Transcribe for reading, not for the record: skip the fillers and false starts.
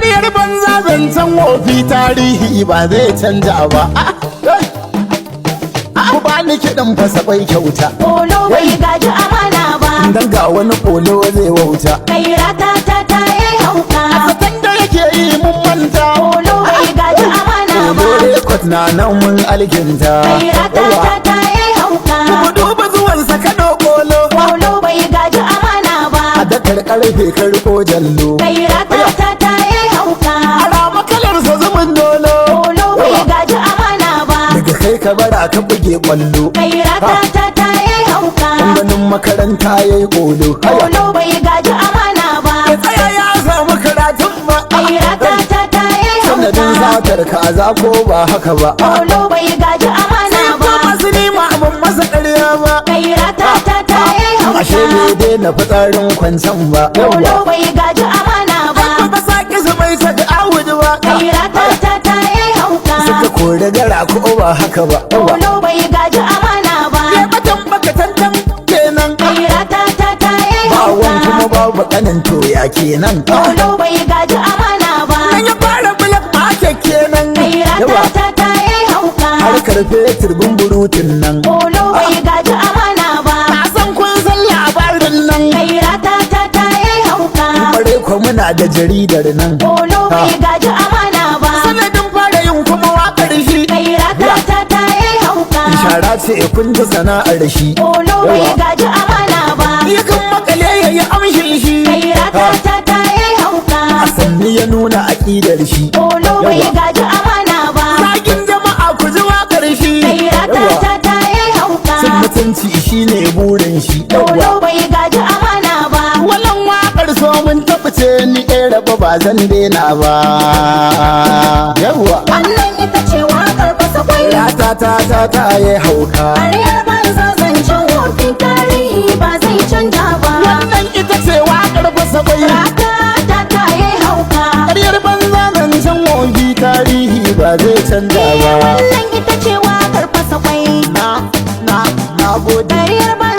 ƙaryar banza zancen wofi tarihi ba zai canja ba. Ku ba ni kiɗan fasa bai kyauta. Kolo bai gaji amana ba. Dan ga wani kolo zai wauta. Kai rata ta yi hauka. Zaton da yake yi mun manta. Kolo bai gaji amana ba. Kolo rekod na nan mun alkinta. Kai rata ta yi hauka. Ku duba zuwansa kaɗo kolo. Kolo bai gaji amana ba. A dakar ƙarfe karko jallo. Kai rata ta yi hauka. Ara makalarsa zumun dolo. Kolo bai gaji amana ba. Daga kai ka bara ka buge kwallo. Kai rata ta yi hauka. Ganin makaranta ya yi kolo. Kolo bai gaji amana ba. Ya tsaya ya samu karatun ba. Kai rata ta yi Sanadin hauka. satar kaza ko ba haka ba. Kolo bai gaji amana ba. Masu nema abin masa ƙarya ba. Kai rata ta yi hauka. Ashe bai daina fitsarin kwancan ba. Kolo bai gaji amana ba. Ba sake su bai saka awudu ba. Kai rata ta yi hauka. Suka kore gara ko ba haka ba. Kolo bai gaji amana ba. Ya batan baka tantan kenan. Kai rata ta yi Bawon hauka. kuma babu kanin toya kenan. Kolo bai gaji amana ba. Dan ya fara bulak market kenan. Kai rata ta yi hauka. Harkar fetur burutun nan. Kolo bai gaji amana ba. Na san kun san labarin nan. Kai rata ta yi hauka. Bare ko muna da jaridar nan. Kolo bai gaji amana ba. Sanadin fara yin kuma waƙar shi. Kai rata ta yi hauka. Shara ce kun ji sana'ar shi. Kolo bai gaji amana ba. Yakan makale ya yi amshin shi. Kai rata ta yi hauka. A sanni ya nuna aƙidar shi. Kolo bai gaji amana ba. Sakin jama'a ku ji waƙar shi. Kai rata ta yi hauka. Sun mutunci shi ne burin shi. Kolo bai gaji amana ba. Walan waƙar so mun tabbace ni raba ba zan daina ba. Yawwa. Wannan ita ce waƙar fasa kwai. Rata ta yi hauka. Ƙaryar banza zancen wofi tarihi ba zai canja ba. Wannan ita ce waƙar fasa kwai. Rata ta yi hauka. Ƙaryar banza zancen wofi tarihi ba zai canja ba. Wannan ita ce waƙar fasa kwai. Na gode. Ƙaryar banza